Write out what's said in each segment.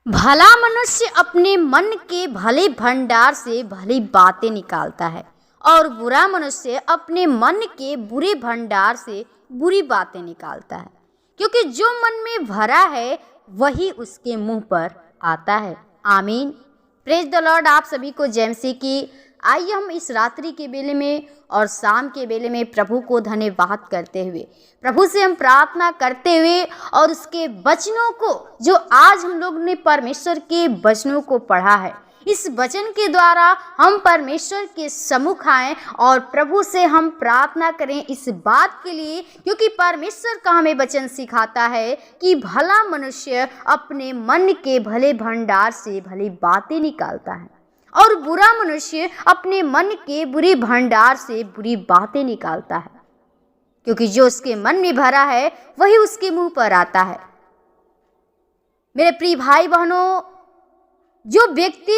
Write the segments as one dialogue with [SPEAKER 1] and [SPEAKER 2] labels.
[SPEAKER 1] भला मनुष्य अपने मन के भले भंडार से भली बातें निकालता है और बुरा मनुष्य अपने मन के बुरे भंडार से बुरी बातें निकालता है, क्योंकि जो मन में भरा है वही उसके मुंह पर आता है। आमीन। Praise the Lord. आप सभी को जय मसीह की। आइए हम इस रात्रि के बेले में और शाम के बेले में प्रभु को धन्यवाद करते हुए, प्रभु से हम प्रार्थना करते हुए और उसके वचनों को, जो आज हम लोग ने परमेश्वर के वचनों को पढ़ा है, इस वचन के द्वारा हम परमेश्वर के सम्मुख आएं और प्रभु से हम प्रार्थना करें इस बात के लिए, क्योंकि परमेश्वर का हमें वचन सिखाता है कि भला मनुष्य अपने मन के भले भंडार से भली बातें निकालता है और बुरा मनुष्य अपने मन के बुरे भंडार से बुरी बातें निकालता है, क्योंकि जो उसके मन में भरा है वही उसके मुंह पर आता है। मेरे प्रिय भाई बहनों, जो व्यक्ति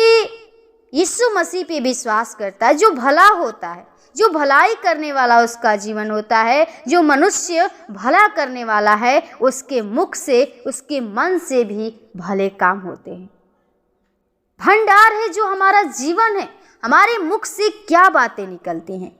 [SPEAKER 1] यीशु मसीह पे विश्वास करता है, जो भला होता है, जो भलाई करने वाला उसका जीवन होता है, जो मनुष्य भला करने वाला है, उसके मुख से, उसके मन से भी भले काम होते हैं। भंडार है जो हमारा जीवन है। हमारे मुख से क्या बातें निकलती हैं,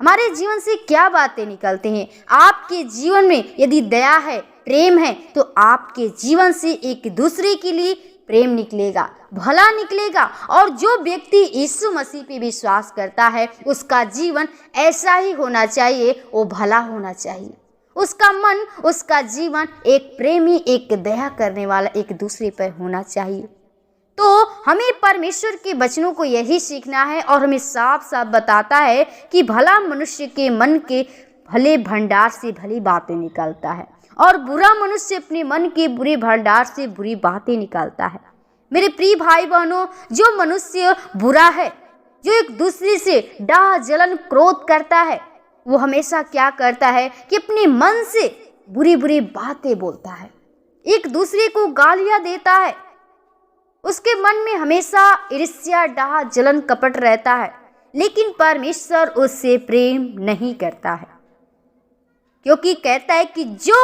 [SPEAKER 1] हमारे जीवन से क्या बातें निकलती हैं। आपके जीवन में यदि दया है, प्रेम है, तो आपके जीवन से एक दूसरे के लिए प्रेम निकलेगा, भला निकलेगा। और जो व्यक्ति यीशु मसीह पे विश्वास करता है, उसका जीवन ऐसा ही होना चाहिए, वो भला होना चाहिए। उसका मन, उसका जीवन एक प्रेमी, एक दया करने वाला, एक दूसरे पर होना चाहिए। तो हमें परमेश्वर के वचनों को यही सीखना है और हमें साफ साफ बताता है कि भला मनुष्य के मन के भले भंडार से भली बातें निकालता है और बुरा मनुष्य अपने मन के बुरे भंडार से बुरी बातें निकालता है। मेरे प्रिय भाई बहनों, जो मनुष्य बुरा है, जो एक दूसरे से डाह जलन क्रोध करता है, वो हमेशा क्या करता है कि अपने मन से बुरी बुरी बातें बोलता है, एक दूसरे को गालियां देता है। उसके मन में हमेशा ईर्ष्या, डाह जलन, कपट रहता है, लेकिन परमेश्वर उससे प्रेम नहीं करता है, क्योंकि कहता है कि जो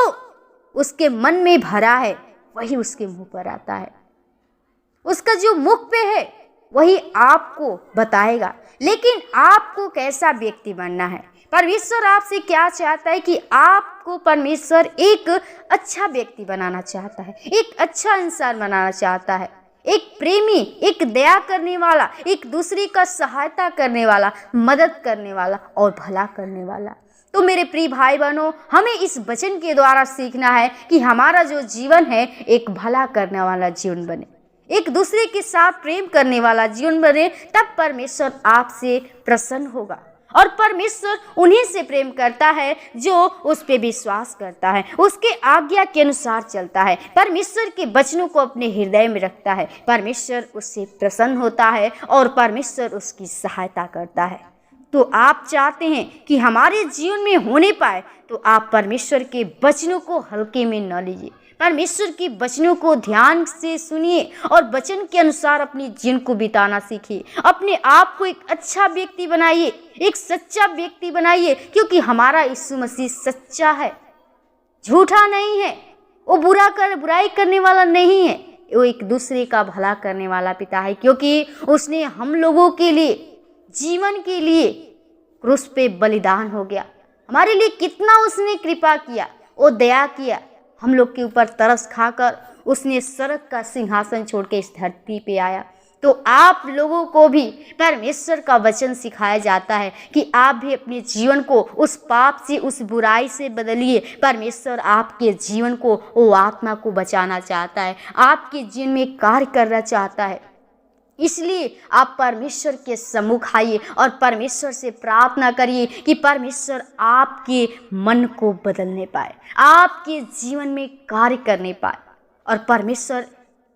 [SPEAKER 1] उसके मन में भरा है वही उसके मुंह पर आता है। उसका जो मुख पे है वही आपको बताएगा। लेकिन आपको कैसा व्यक्ति बनना है? परमेश्वर आपसे क्या चाहता है कि आपको परमेश्वर एक अच्छा व्यक्ति बनाना चाहता है, एक अच्छा इंसान बनाना चाहता है, एक प्रेमी, एक दया करने वाला, एक दूसरे का सहायता करने वाला, मदद करने वाला और भला करने वाला। तो मेरे प्रिय भाई बहनों, हमें इस वचन के द्वारा सीखना है कि हमारा जो जीवन है एक भला करने वाला जीवन बने, एक दूसरे के साथ प्रेम करने वाला जीवन बने। तब परमेश्वर आपसे प्रसन्न होगा। और परमेश्वर उन्हीं से प्रेम करता है जो उस पे विश्वास करता है, उसके आज्ञा के अनुसार चलता है, परमेश्वर के वचनों को अपने हृदय में रखता है। परमेश्वर उससे प्रसन्न होता है और परमेश्वर उसकी सहायता करता है। तो आप चाहते हैं कि हमारे जीवन में होने पाए, तो आप परमेश्वर के वचनों को हल्के में न लीजिए, परमेश्वर के वचनों को ध्यान से सुनिए और वचन के अनुसार अपने जीवन को बिताना सीखिए। अपने आप को एक अच्छा व्यक्ति बनाइए, एक सच्चा व्यक्ति बनाइए, क्योंकि हमारा यीशु मसीह सच्चा है, झूठा नहीं है। वो बुराई करने वाला नहीं है, वो एक दूसरे का भला करने वाला पिता है, क्योंकि उसने हम लोगों के लिए, जीवन के लिए क्रूस पे बलिदान हो गया। हमारे लिए कितना उसने कृपा किया, वो दया किया। हम लोग के ऊपर तरस खाकर उसने स्वर्ग का सिंहासन छोड़ के इस धरती पे आया। तो आप लोगों को भी परमेश्वर का वचन सिखाया जाता है कि आप भी अपने जीवन को उस पाप से, उस बुराई से बदलिए। परमेश्वर आपके जीवन को, वो आत्मा को बचाना चाहता है, आपके जीवन में कार्य करना चाहता है। इसलिए आप परमेश्वर के सम्मुख आइए और परमेश्वर से प्रार्थना करिए कि परमेश्वर आपके मन को बदलने पाए, आपके जीवन में कार्य करने पाए। और परमेश्वर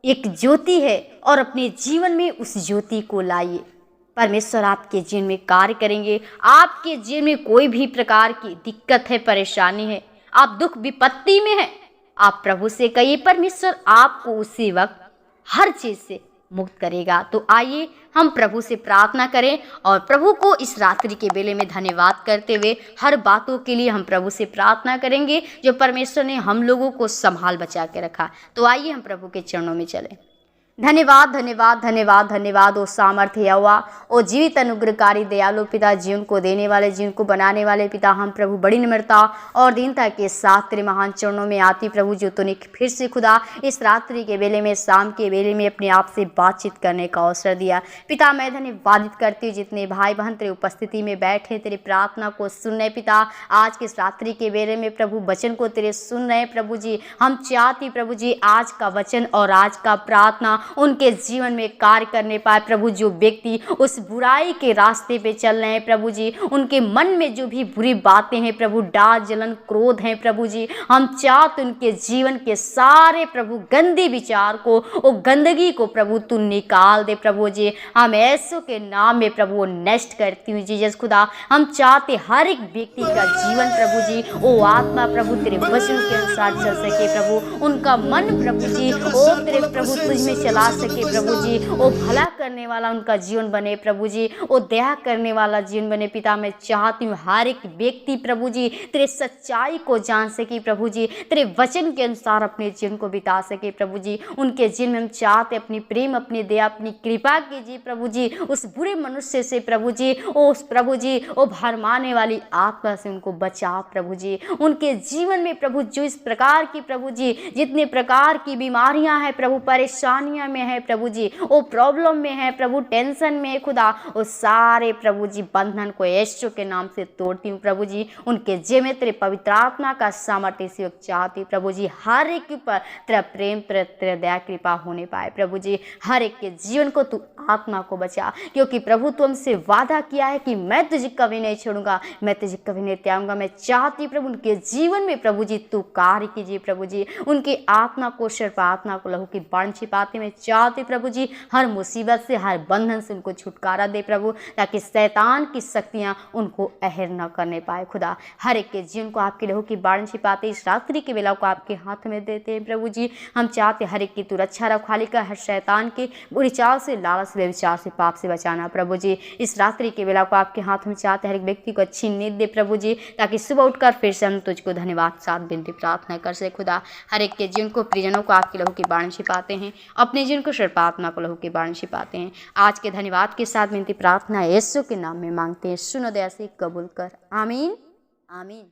[SPEAKER 1] एक ज्योति है और अपने जीवन में उस ज्योति को लाइए। परमेश्वर आपके जीवन में कार्य करेंगे। आपके जीवन में कोई भी प्रकार की दिक्कत है, परेशानी है, आप दुख विपत्ति में हैं, आप प्रभु से कहिए, परमेश्वर आपको उसी वक्त हर चीज़ से मुक्त करेगा। तो आइए हम प्रभु से प्रार्थना करें और प्रभु को इस रात्रि के बेले में धन्यवाद करते हुए हर बातों के लिए हम प्रभु से प्रार्थना करेंगे जो परमेश्वर ने हम लोगों को संभाल बचा के रखा। तो आइए हम प्रभु के चरणों में चलें। धन्यवाद धन्यवाद धन्यवाद धन्यवाद ओ सामर्थ्य यहोवा, ओ जीवित अनुग्रहकारी दयालु पिता, जीवन को देने वाले, जीवन को बनाने वाले पिता, हम प्रभु बड़ी निम्रता और दीनता के साथ तेरे महान चरणों में आती प्रभु, जो तूने फिर से खुदा इस रात्रि के बेले में, शाम के बेले में अपने आप से बातचीत करने का अवसर दिया। पिता मैं धन्यवादित करती हूँ जितने भाई बहन तेरे उपस्थिति में बैठे तेरे प्रार्थना को सुन रहे पिता, आज के इस रात्रि के बेले में प्रभु वचन को तेरे सुन रहे प्रभु जी। हम चाहती प्रभु जी आज का वचन और आज का प्रार्थना उनके जीवन में कार्य करने पाए प्रभु। जो व्यक्ति उस बुराई के रास्ते पे चल रहे हैं प्रभु जी, उनके मन में जो भी बुरी बातें हैं प्रभु, डाह जलन क्रोध हैं प्रभु जी, हम चाहते उनके जीवन के सारे प्रभु गंदे विचार को, वो गंदगी को प्रभु तू निकाल दे प्रभु जी। हम ऐसो के नाम में प्रभु वो नष्ट करती हूँ जीसस खुदा। हम चाहते हर एक व्यक्ति का जीवन प्रभु जी वो आत्मा प्रभु तेरे वचन के अनुसार चल सके प्रभु, उनका मन प्रभु जी ओ तेरे प्रभु तुझ में चला सके प्रभु जी, वो भला करने वाला उनका जीवन बने प्रभु जी, वो दया करने वाला जीवन बने पिता। मैं चाहती हूँ हर एक व्यक्ति प्रभु जी तेरे सच्चाई को जान सके प्रभु जी, तेरे वचन के अनुसार अपने जीवन को बिता सके प्रभु जी। उनके जीवन में हम चाहते अपनी प्रेम, अपनी दया, अपनी कृपा कीजिए प्रभु जी। उस बुरे मनुष्य से प्रभु जी, उस प्रभु जी वो भरमाने वाली आत्मा से उनको बचा प्रभु जी। उनके जीवन में प्रभु जो इस प्रकार की प्रभु जी जितने प्रकार की बीमारियां हैं प्रभु, परेशानियां में है प्रभु जी, वो प्रॉब्लम में है प्रभु, टेंशन में है खुदा, वो सारे प्रभु जी बंधन को यीशु के नाम से तोड़ती हूँ प्रभु जी। उनके जीवन में तेरे पवित्र आत्मा का सामर्थ्य इसी वक्त चाहती प्रभु जी, हर एक के ऊपर तेरा प्रेम, तेरा दया कृपा होने पाए प्रभु जी। हर एक के जीवन को तू आत्मा को बचा, क्योंकि प्रभु तू हमसे वादा किया है कि मैं तुझे कभी नहीं छोड़ूंगा, मैं तुझे कभी नहीं त्यागूंगा। मैं चाहती प्रभु उनके जीवन में प्रभु जी तू कार्य कीजिए प्रभु जी, उनकी आत्मा को, सर्प आत्मा को लहू की बाण छिपाते मैं चाहती प्रभु जी हर मुसीबत से, हर बंधन से उनको छुटकारा दे प्रभु, ताकि शैतान की शक्तियां उनको अहर न करने पाए खुदा। हर एक के जीवन को आपके लहू की बाण छिपाते इस रात्रि की बेला को आपके हाथ में देते हैं प्रभु जी। हम चाहते हर एक की तू रक्षा रखवाली का, हर शैतान के बुरी चाल से, लालच, व्यभिचार से, पाप से बचाना प्रभु जी। इस रात्रि की बेला को आपके हाथ में चाहते हर एक व्यक्ति को अच्छी नींद दे प्रभु जी, ताकि सुबह उठकर फिर से हम तुझको धन्यवाद साथ विनती प्रार्थना कर सके खुदा। हर एक के जीवन को, परिजनों को आपके लहू की बाण छिपाते हैं, अपने जीवन को सर्प आत्मा को लहू की बाण छिपाते हैं। आज के धन्यवाद के साथ विनती प्रार्थना यीशु के नाम में मांगते हैं, सुनो दया से कबूल कर, आमीन आमीन।